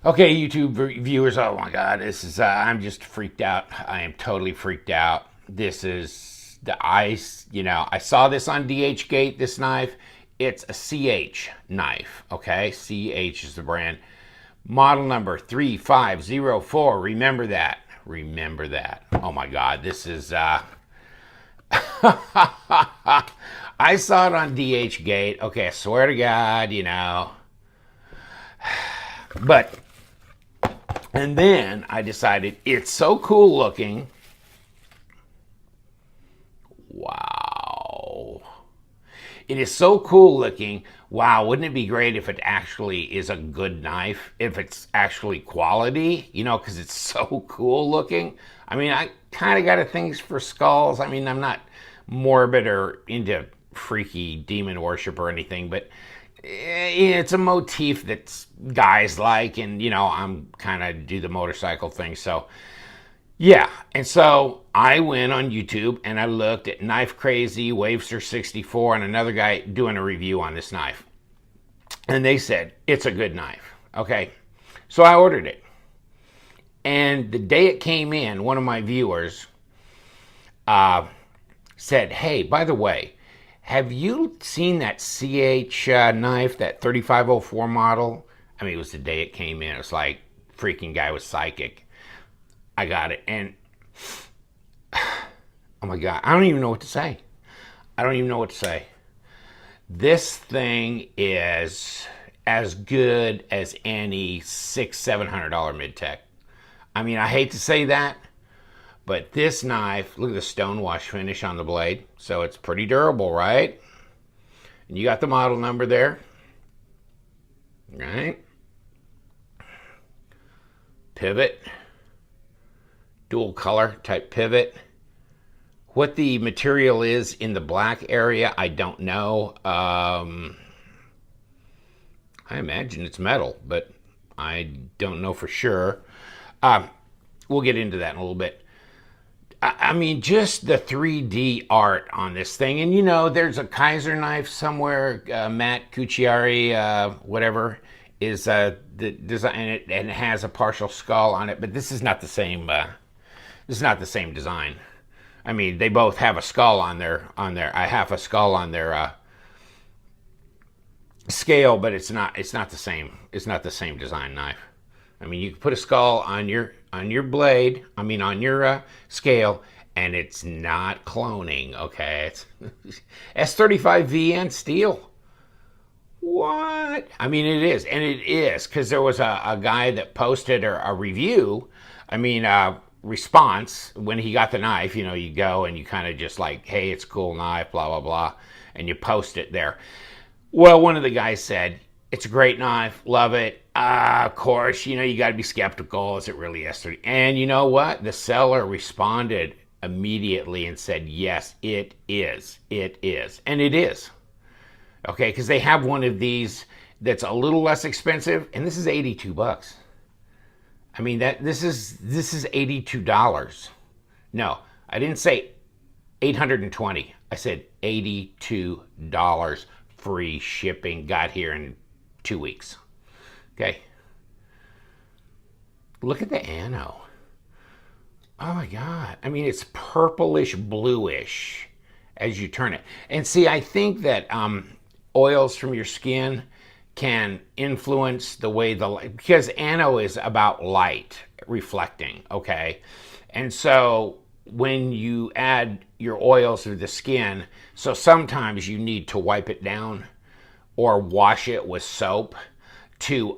Okay, YouTube viewers, oh my God, this is, I'm just freaked out. I am totally freaked out. This is the ice, I saw this on DH Gate, this knife. It's a CH knife, okay? CH is the brand. Model number 3504. Remember that. Remember that. Oh my God, this is, I saw it on DH Gate. Okay, I swear to God, But and then I decided it's so cool looking. Wow. It is so cool looking. Wow, wouldn't it be great if it actually is a good knife? If it's actually quality, because it's so cool looking. I mean, I kind of got a thing for skulls. I mean, I'm not morbid or into freaky demon worship or anything, but it's a motif that guys like, and I'm kind of do the motorcycle thing, so yeah. And so I went on YouTube and I looked at Knife Crazy, Wavester 64, and another guy doing a review on this knife, and they said it's a good knife. Okay, so I ordered it, and the day it came in, one of my viewers said, "Hey, by the way, have you seen that CH knife, that 3504 model?" I mean, it was the day it came in. It was like freaking guy was psychic. I got it, and oh my God, I don't even know what to say. I don't even know what to say. This thing is as good as any $600-700 mid-tech. I mean, I hate to say that, but this knife, look at the stonewash finish on the blade. So it's pretty durable, right? And you got the model number there, right? Pivot, dual color type pivot. What the material is in the black area, I don't know. I imagine it's metal, but I don't know for sure. We'll get into that in a little bit. I mean, just the 3D art on this thing. And there's a Kaiser knife somewhere, Matt Cucciari, whatever, is the design, and it has a partial skull on it, but this is not the same. This is not the same design. I mean, they both have a skull on their. I have a skull on their scale, but it's not the same. It's not the same design knife. I mean, you can put a skull on your blade. I mean, on your scale, and it's not cloning. Okay, it's S35VN steel. What? I mean, it is, and it is, because there was a guy that posted a review. I mean, response when he got the knife. You go and you kind of just like, hey, it's a cool knife, blah blah blah, and you post it there. Well, one of the guys said, it's a great knife, love it. Of course, you got to be skeptical. Is it really S30? And you know what? The seller responded immediately and said, yes, it is. It is. And it is. Okay, because they have one of these that's a little less expensive, and this is $82. I mean, this is $82. No, I didn't say 820. I said $82 free shipping. Got here in 2 weeks. Okay. Look at the ano. Oh my God. I mean, it's purplish bluish as you turn it. And see, I think that oils from your skin can influence the way the light, because ano is about light reflecting, okay? And so when you add your oils to the skin, so sometimes you need to wipe it down or wash it with soap to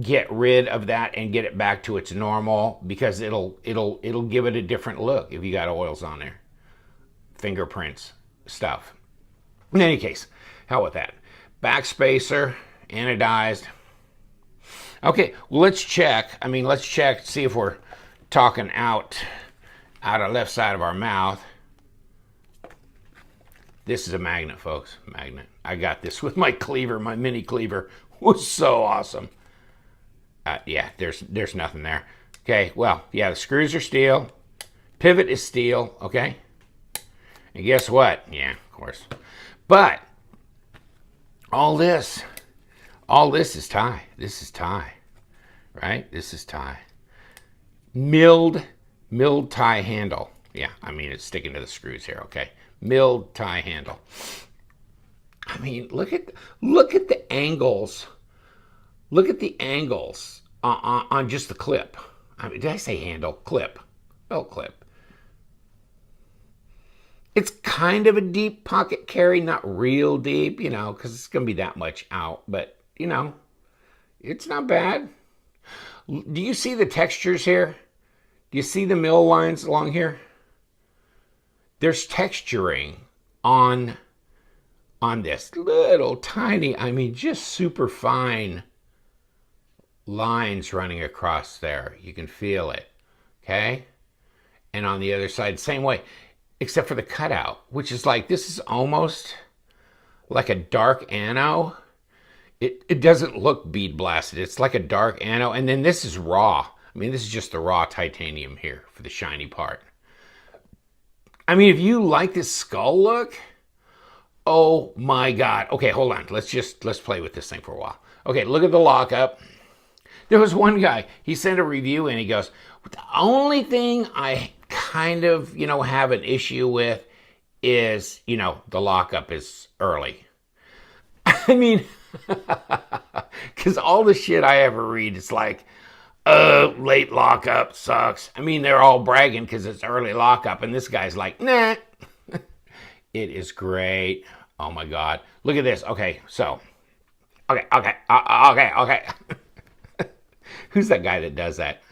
get rid of that and get it back to its normal, because it'll give it a different look if you got oils on there, fingerprints, stuff. In any case, hell with that. Back spacer, anodized. Okay, well, let's check. I mean, let's check, see if we're talking out of left side of our mouth. This is a magnet, folks. Magnet. I got this with my cleaver. My mini cleaver was so awesome. Yeah, there's nothing there. Okay, well, yeah, the screws are steel. Pivot is steel, okay? And guess what? Yeah, of course. But all this is tie. This is tie. right? This is tie. Milled tie handle. Yeah, I mean, it's sticking to the screws here, okay? Milled tie handle. I mean, look at the angles. Look at the angles on just the clip. I mean, did I say handle? Clip. Belt clip. It's kind of a deep pocket carry, not real deep, you know, because it's going to be that much out. But, you know, it's not bad. Do you see the textures here? Do you see the mill lines along here? There's texturing on this little tiny, I mean, just super fine lines running across there. You can feel it, okay? And on the other side, same way, except for the cutout, which is like, this is almost like a dark ano. It doesn't look bead blasted. It's like a dark ano. And then this is raw. I mean, this is just the raw titanium here for the shiny part. I mean, if you like this skull look, oh my God. Okay, hold on. Let's play with this thing for a while. Okay, look at the lockup. There was one guy, he sent a review and he goes, the only thing I kind of, you know, have an issue with is, you know, the lockup is early. I mean, because all the shit I ever read, it's like, late lockup sucks. I mean, they're all bragging because it's early lockup, and this guy's like, nah. It is great. Oh my God. Look at this. Okay, so, okay. Who's that guy that does that?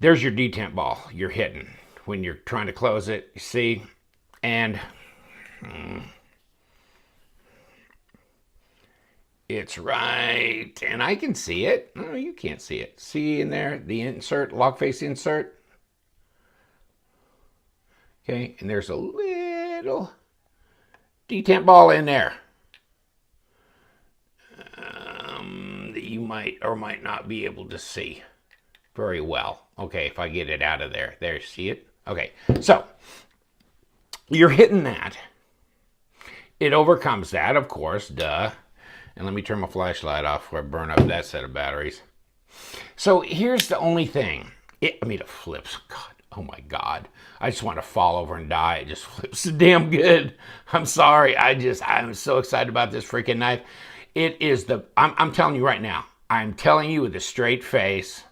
There's your detent ball you're hitting when you're trying to close it, you see? And it's right, and I can see it. Oh, you can't see it. See in there, the insert, lock face insert? Okay, and there's a little detent ball in there that you might or might not be able to see very well. Okay, if I get it out of there. There, see it? Okay, so you're hitting that. It overcomes that, of course, duh. And let me turn my flashlight off before I burn up that set of batteries. So here's the only thing. I mean, it flips. God, oh my God. I just want to fall over and die. It just flips so damn good. I'm sorry. I'm so excited about this freaking knife. It is I'm telling you right now. I'm telling you with a straight face.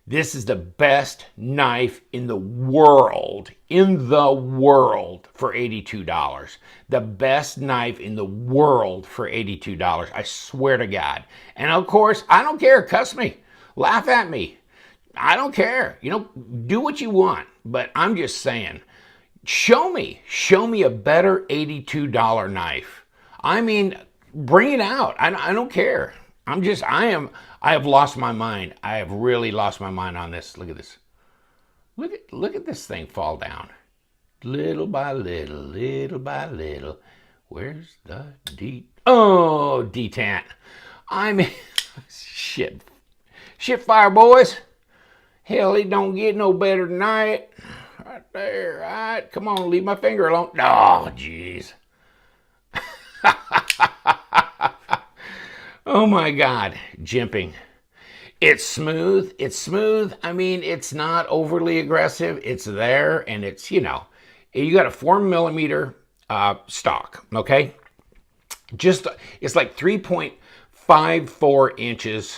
This is the best knife in the world for $82. The best knife in the world for $82. I swear to God. And of course, I don't care. Cuss me. Laugh at me. I don't care. You know, do what you want. But I'm just saying, show me a better $82 knife. I mean, bring it out. I don't care. I have lost my mind. I have really lost my mind on this. Look at this. Look at this thing fall down. Little by little, little by little. Where's the detent? I mean, shit fire, boys. Hell, it don't get no better than that. Right there, right? Come on, leave my finger alone. Oh, jeez. Oh my God, jimping. It's smooth. I mean, it's not overly aggressive. It's there, and it's, you know, you got a 4mm stock, okay? It's like 3.54 inches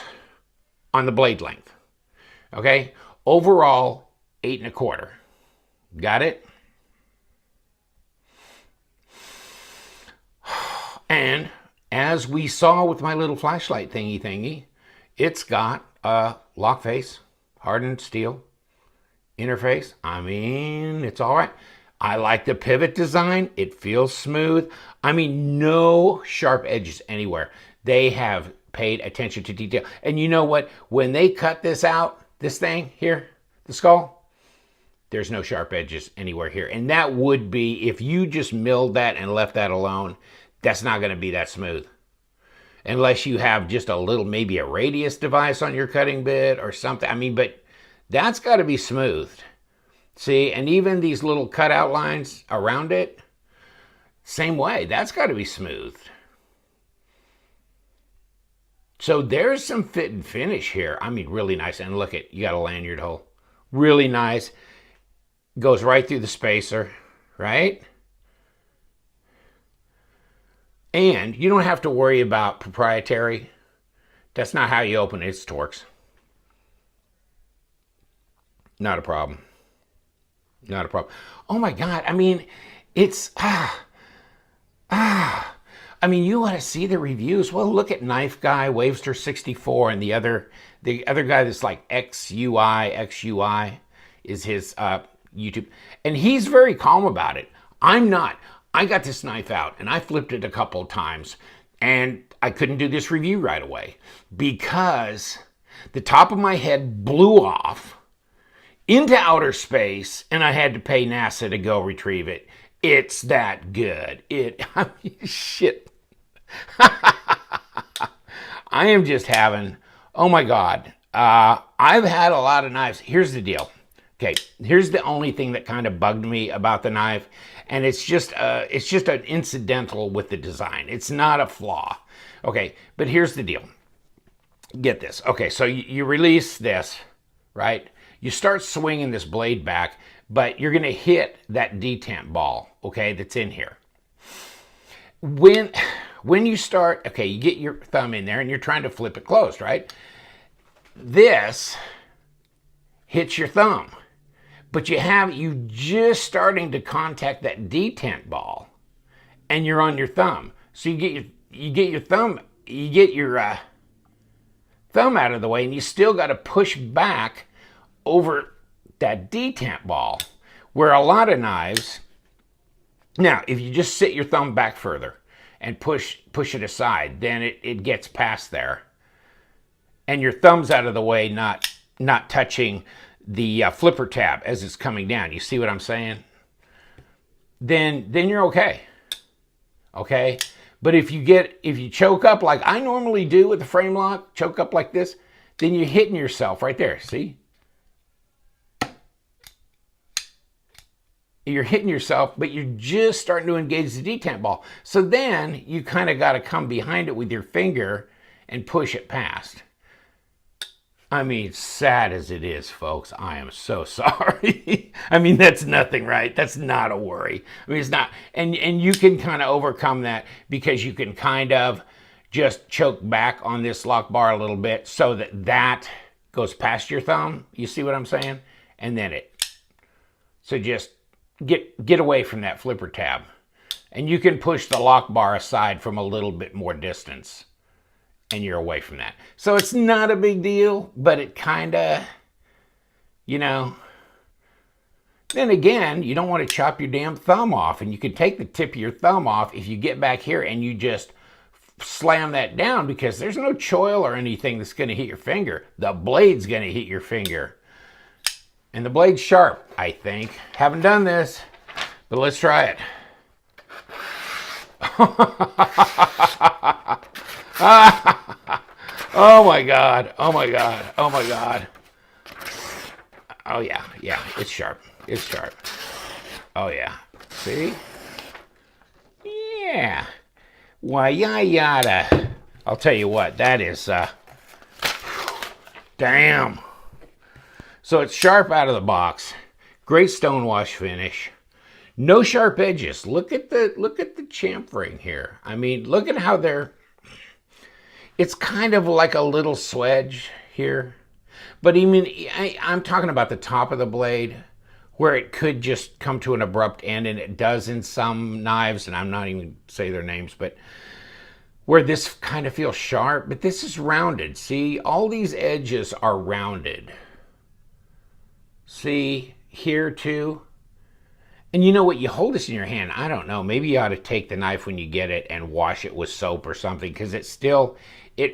on the blade length, okay? Overall, 8 1/4. Got it? And as we saw with my little flashlight thingy, it's got a lock face, hardened steel interface. I mean, it's all right. I like the pivot design. It feels smooth. I mean, no sharp edges anywhere. They have paid attention to detail. And you know what? When they cut this out, this thing here, the skull, there's no sharp edges anywhere here. And that would be, if you just milled that and left that alone, that's not going to be that smooth. Unless you have just a little, maybe a radius device on your cutting bit or something. I mean, but that's got to be smoothed. See, and even these little cutout lines around it, same way. That's got to be smoothed. So there's some fit and finish here. I mean, really nice. And look at, you got a lanyard hole. Really nice. Goes right through the spacer, right? And you don't have to worry about proprietary. That's not how you open it. It's Torx. Not a problem. Not a problem. Oh my God. I mean, it's, I mean, you want to see the reviews. Well, look at Knife Guy, Wavester 64, and the other guy that's like XUI is his YouTube. And he's very calm about it. I'm not. I got this knife out and I flipped it a couple of times and I couldn't do this review right away because the top of my head blew off into outer space and I had to pay NASA to go retrieve it. It's that good. I mean, shit. I am just having, oh my God. I've had a lot of knives. Here's the deal. Okay, here's the only thing that kind of bugged me about the knife, and it's just an incidental with the design. It's not a flaw. Okay, but here's the deal. Get this. Okay, so you release this, right? You start swinging this blade back, but you're going to hit that detent ball, okay, that's in here. When you start, okay, you get your thumb in there and you're trying to flip it closed, right? This hits your thumb, but you just starting to contact that detent ball, and you're on your thumb. So you get your thumb out of the way, and you still got to push back over that detent ball. Where a lot of knives, now if you just sit your thumb back further and push it aside, then it gets past there, and your thumb's out of the way, not touching the flipper tab as it's coming down. You see what I'm saying? Then you're okay. Okay? But if you choke up like I normally do with the frame lock, choke up like this, then you're hitting yourself right there. See? You're hitting yourself, but you're just starting to engage the detent ball. So then you kind of got to come behind it with your finger and push it past. I mean, sad as it is, folks, I am so sorry. I mean, that's nothing, right? That's not a worry. I mean, it's not. And you can kind of overcome that because you can kind of just choke back on this lock bar a little bit so that goes past your thumb. You see what I'm saying? And then so just get away from that flipper tab. And you can push the lock bar aside from a little bit more distance, and you're away from that. So it's not a big deal, but it kind of, then again, you don't want to chop your damn thumb off, and you can take the tip of your thumb off if you get back here and you just slam that down, because there's no choil or anything that's going to hit your finger. The blade's going to hit your finger. And the blade's sharp, I think. Haven't done this, but let's try it. Oh my God, oh my God, oh my God. Oh yeah, it's sharp, it's sharp. Oh yeah, see? Yeah. Why, yada. I'll tell you what, that is, damn. So it's sharp out of the box. Great stonewash finish. No sharp edges. Look at the chamfering here. I mean, look at how it's kind of like a little swedge here. But I'm talking about the top of the blade where it could just come to an abrupt end, and it does in some knives, and I'm not even say their names, but where this kind of feels sharp, but this is rounded. See, all these edges are rounded. See, here too. And you know what? You hold this in your hand. I don't know. Maybe you ought to take the knife when you get it and wash it with soap or something, because it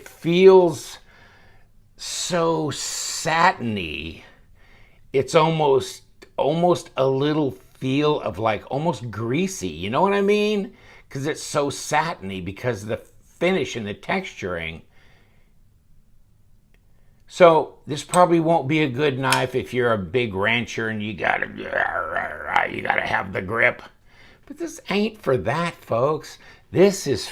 feels so satiny. It's almost a little feel of like almost greasy. You know what I mean? Because it's so satiny because of the finish and the texturing. So this probably won't be a good knife if you're a big rancher and you gotta have the grip. But this ain't for that, folks. This is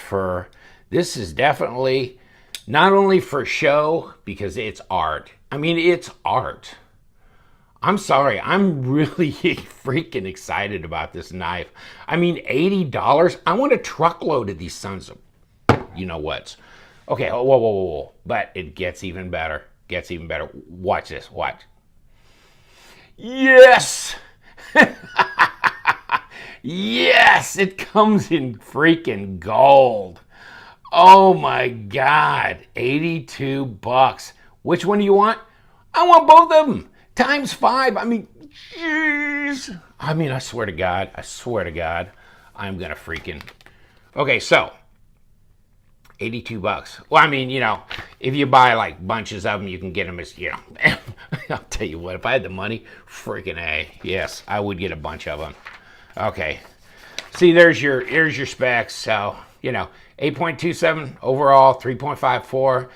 definitely Not only for show, because it's art. I mean, it's art. I'm sorry, I'm really freaking excited about this knife. I mean, $80? I want a truckload of these sons of you know what's. Okay, whoa, whoa, whoa, whoa. But it gets even better. Gets even better. Watch this, watch. Yes! Yes, it comes in freaking gold. Oh my God, 82 bucks. Which one do you want? I want both of them. Times 5. I mean, jeez. I mean, I swear to God, I'm gonna freaking. Okay, so 82 bucks. Well, I mean, you know, if you buy like bunches of them, you can get them as, you know, I'll tell you what, if I had the money, freaking A, yes, I would get a bunch of them. Okay. See, there's your specs. So, you know, 8.27 overall, 3.54.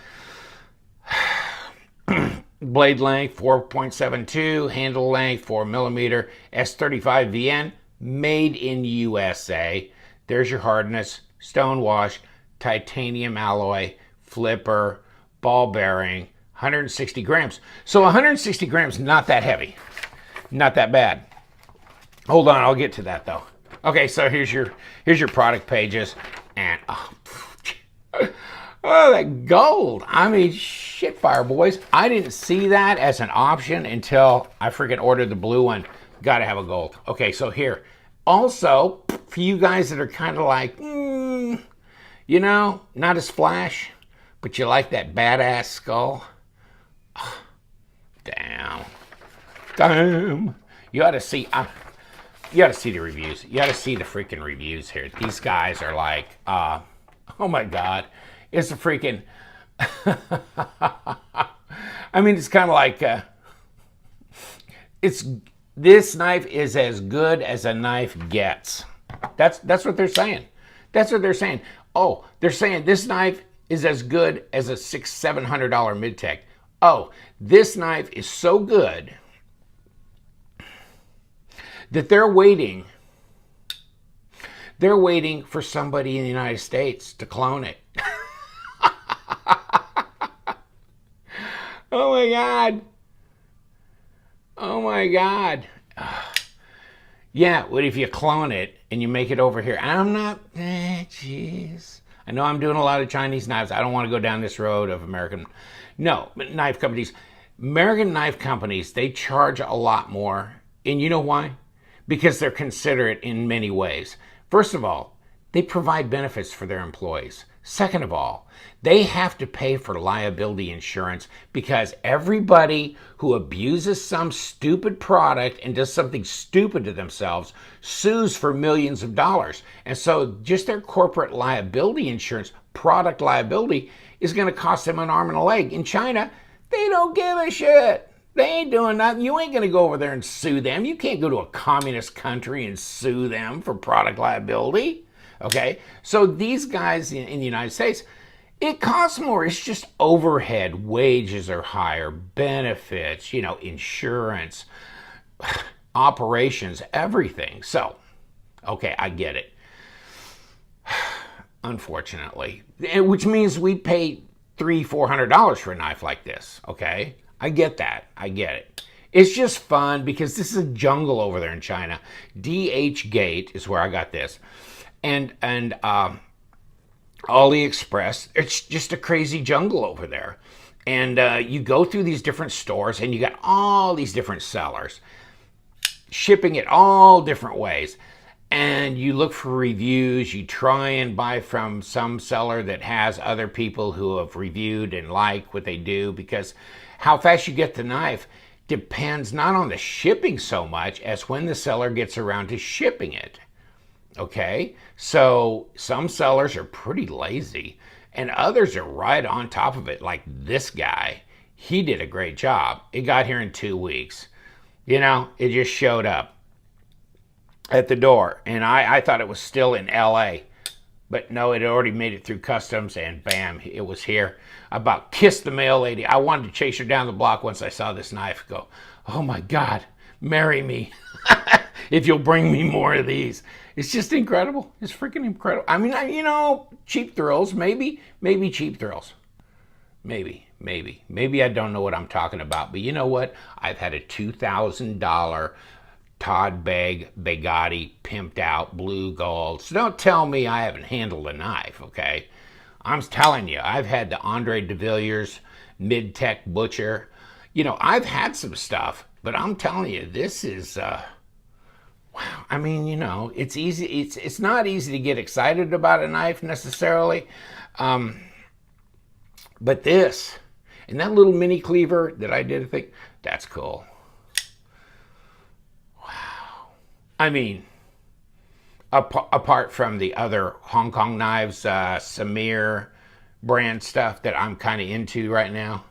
Blade length, 4.72. Handle length, 4 millimeter. S35 VN, made in USA. There's your hardness, stone wash, titanium alloy, flipper, ball bearing, 160 grams. So 160 grams, not that heavy. Not that bad. Hold on, I'll get to that though. Okay, so here's your product pages, and oh, that gold. I mean, shit fire, boys. I didn't see that as an option until I freaking ordered the blue one. Gotta have a gold. Okay, so here. Also, for you guys that are kind of like, you know, not as flash, but you like that badass skull. Damn. You ought to see. You got to see the reviews. You got to see the freaking reviews here. These guys are like, oh my God, it's a freaking. I mean, it's kind of like, this knife is as good as a knife gets. That's what they're saying. That's what they're saying. Oh, they're saying this knife is as good as a $600-700 mid-tech. Oh, this knife is so good that they're waiting for somebody in the United States to clone it. Oh my God. Oh my God. Yeah, what if you clone it and you make it over here? I'm not, jeez. I know I'm doing a lot of Chinese knives. I don't want to go down this road of American, no, but knife companies. American knife companies, they charge a lot more. And you know why? Because they're considerate in many ways. First of all, they provide benefits for their employees. Second of all, they have to pay for liability insurance because everybody who abuses some stupid product and does something stupid to themselves sues for millions of dollars. And so just their corporate liability insurance, product liability, is going to cost them an arm and a leg. In China, they don't give a shit. They ain't doing nothing. You ain't going to go over there and sue them. You can't go to a communist country and sue them for product liability. Okay? So these guys in the United States, it costs more. It's just overhead. Wages are higher. Benefits, you know, insurance, operations, everything. So, okay, I get it. Unfortunately. Which means we pay $300-400 for a knife like this. Okay? I get that. I get it. It's just fun because this is a jungle over there in China. DH Gate is where I got this. And AliExpress, it's just a crazy jungle over there. And you go through these different stores and you got all these different sellers shipping it all different ways. And you look for reviews. You try and buy from some seller that has other people who have reviewed and like what they do, because how fast you get the knife depends not on the shipping so much as when the seller gets around to shipping it. Okay? So some sellers are pretty lazy and others are right on top of it, like this guy. He did a great job. It got here in 2 weeks. You know, it just showed up at the door. And I thought it was still in LA. But no, it had already made it through customs and bam, it was here. I about kissed the mail lady. I wanted to chase her down the block once I saw this knife. Go, oh my God, marry me. If you'll bring me more of these. It's just incredible. It's freaking incredible. I mean, you know, cheap thrills, maybe cheap thrills. Maybe I don't know what I'm talking about, but you know what? I've had a $2,000 Todd Bugatti pimped out blue gold. So don't tell me I haven't handled a knife, okay? I'm telling you, I've had the Andre de Villiers Mid-Tech Butcher. You know, I've had some stuff, but I'm telling you, this is wow. I mean, you know, it's easy. It's not easy to get excited about a knife necessarily, but this and that little mini cleaver that I did, I think that's cool. Wow. I mean, apart from the other Hong Kong knives, Samir brand stuff that I'm kind of into right now,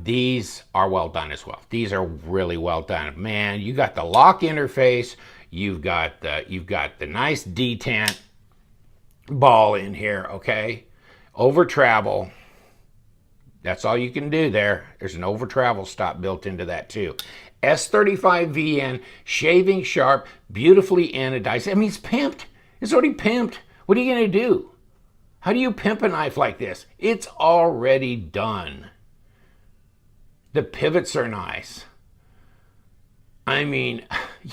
these are well done as well. These are really well done. Man, you got the lock interface. You've got the nice detent ball in here, okay? Over travel. That's all you can do there. There's an over travel stop built into that too. S35VN, shaving sharp, beautifully anodized. I mean, it's pimped. It's already pimped. What are you going to do? How do you pimp a knife like this? It's already done. The pivots are nice. I mean,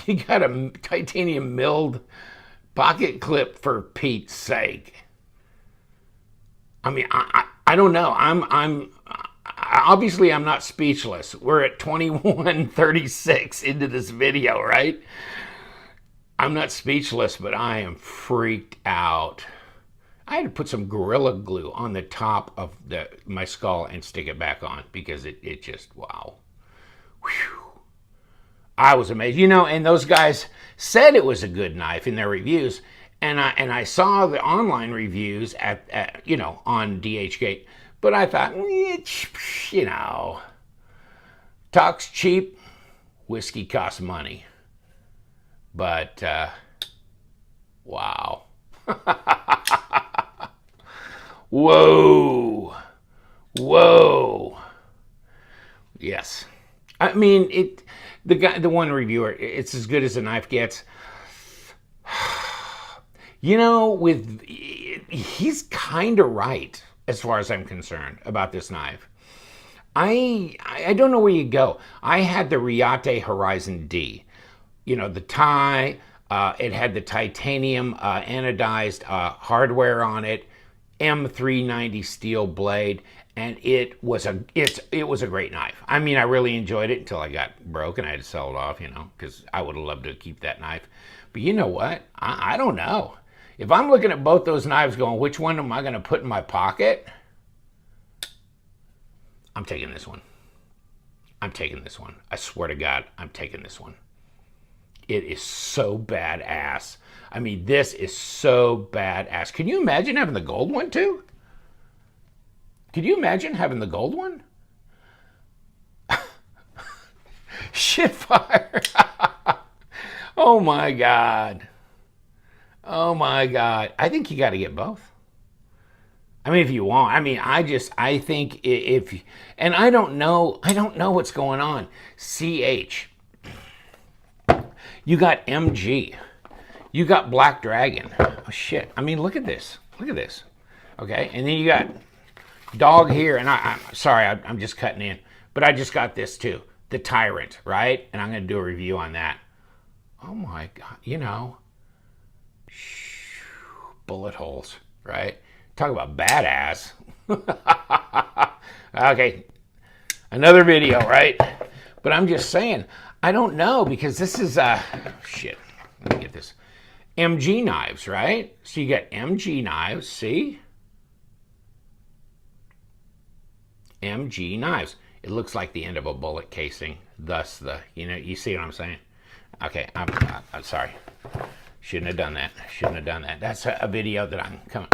you got a titanium milled pocket clip for Pete's sake. I mean, I don't know. I'm obviously I'm not speechless. We're at 21:36 into this video, right? I'm not speechless, but I am freaked out. I had to put some Gorilla Glue on the top of my skull and stick it back on because it just, wow. Whew. I was amazed. You know, and those guys said it was a good knife in their reviews. And I saw the online reviews at you know, on DHgate. But I thought, you know, talk's cheap, whiskey costs money. But, wow. Whoa. Whoa. Yes. I mean, the one reviewer, it's as good as a knife gets. You know, he's kind of right as far as I'm concerned about this knife. I don't know where you go. I had the Riate Horizon D. You know, the tie, it had the titanium anodized hardware on it, M390 steel blade, and it was a great knife. I mean, I really enjoyed it until I got broke and I had to sell it off, you know, because I would have loved to keep that knife. But you know what? I don't know. If I'm looking at both those knives going, which one am I going to put in my pocket? I'm taking this one. I'm taking this one. I swear to God, I'm taking this one. It is so badass. I mean, this is so badass. Can you imagine having the gold one too? Could you imagine having the gold one? Shit fire. Oh my God. Oh my God. I think you got to get both. I mean, if you want. I mean, I think if, and I don't know what's going on. CH. You got MG. You got Black Dragon. Oh shit. I mean, look at this. Look at this. Okay. And then you got dog here. And I'm sorry, I'm just cutting in. But I just got this too. The Tyrant, right? And I'm going to do a review on that. Oh my God. You know. Bullet holes, right? Talk about badass. Okay, another video, right? But I'm just saying, I don't know, because this is, shit, let me get this. MG knives, right? So you got MG knives, see? MG knives. It looks like the end of a bullet casing, thus the, you know, you see what I'm saying? Okay, I'm sorry. Shouldn't have done that. Shouldn't have done that. That's a video that I'm coming.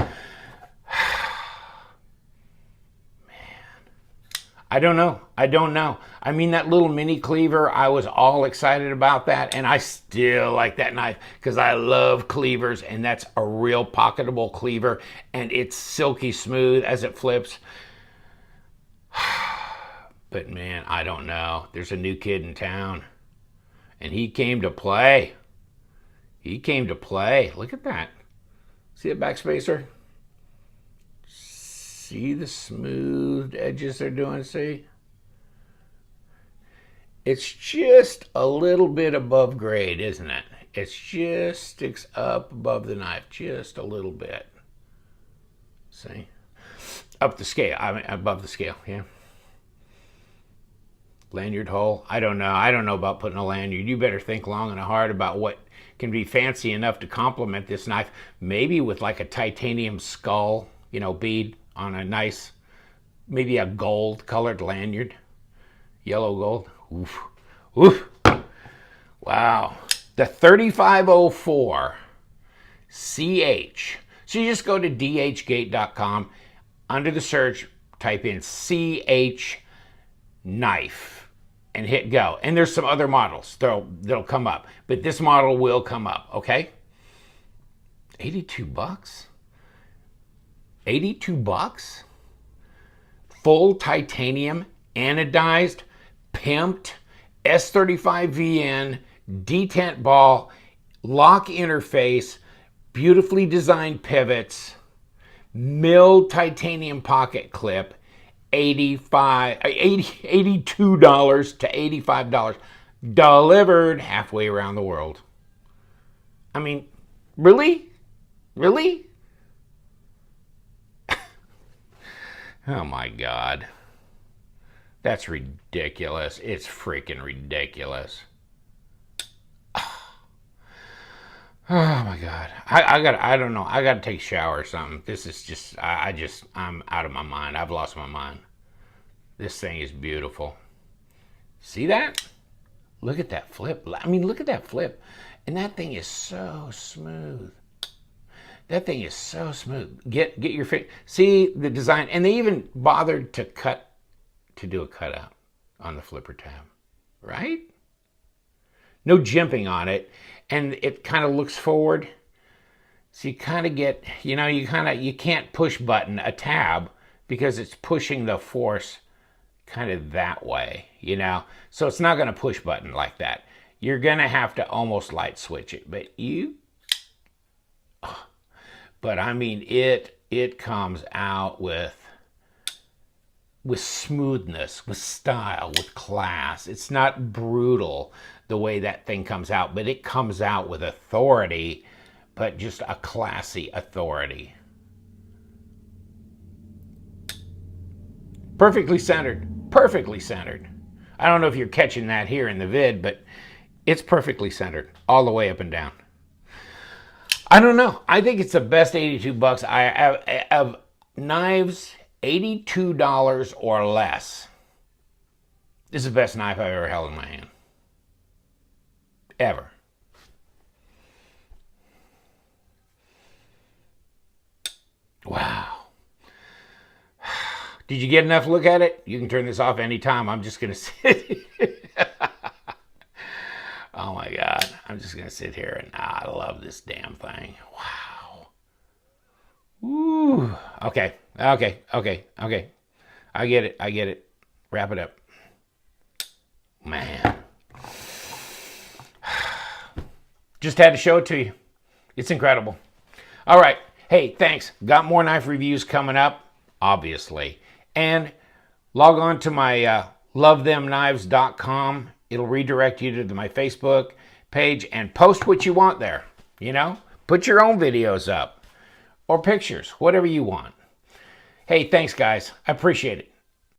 I don't know. I don't know. I mean, that little mini cleaver, I was all excited about that, and I still like that knife because I love cleavers, and that's a real pocketable cleaver, and it's silky smooth as it flips. But man, I don't know. There's a new kid in town, and he came to play. He came to play. Look at that. See a backspacer? See the smooth edges they're doing, see? It's just a little bit above grade, isn't it? It just sticks up above the knife, just a little bit. See? Up the scale, I mean above the scale, yeah. Lanyard hole, I don't know. I don't know about putting a lanyard. You better think long and hard about what can be fancy enough to complement this knife. Maybe with like a titanium skull, you know, bead on a nice, maybe a gold colored lanyard. Yellow gold. Oof. Oof. Wow. The 3504 CH. So you just go to dhgate.com. Under the search, type in CH knife and hit go. And there's some other models that'll come up. But this model will come up, okay? 82 bucks? 82 bucks? Full titanium, anodized, pimped, S35VN, detent ball, lock interface, beautifully designed pivots, milled titanium pocket clip, $82 to $85, delivered halfway around the world. I mean, really? Really? Oh my God. That's ridiculous. It's freaking ridiculous. Oh my God. I don't know. I gotta take a shower or something. This is just, I'm out of my mind. I've lost my mind. This thing is beautiful. See that? Look at that flip. I mean, look at that flip. And that thing is so smooth. That thing is so smooth. Get your fit. See the design. And they even bothered to do a cutout on the flipper tab, right? No jimping on it. And it kind of looks forward. So you kind of get, you know, you can't push button a tab because it's pushing the force kind of that way, you know? So it's not going to push button like that. You're going to have to almost light switch it. But I mean, it comes out with smoothness, with style, with class. It's not brutal the way that thing comes out, but it comes out with authority, but just a classy authority. Perfectly centered, perfectly centered. I don't know if you're catching that here in the vid, but it's perfectly centered all the way up and down. I don't know. I think it's the best 82 bucks. I have knives, $82 or less. This is the best knife I've ever held in my hand. Ever. Wow. Did you get enough look at it? You can turn this off anytime. I'm just going to sit. Oh my God. I'm just going to sit here and I love this damn thing. Wow. Ooh. Okay. I get it. Wrap it up. Man. Just had to show it to you. It's incredible. All right. Hey, thanks. Got more knife reviews coming up, obviously. And log on to my lovethemknives.com. It'll redirect you to my Facebook page and post what you want there. You know, put your own videos up or pictures, whatever you want. Hey, thanks, guys. I appreciate it.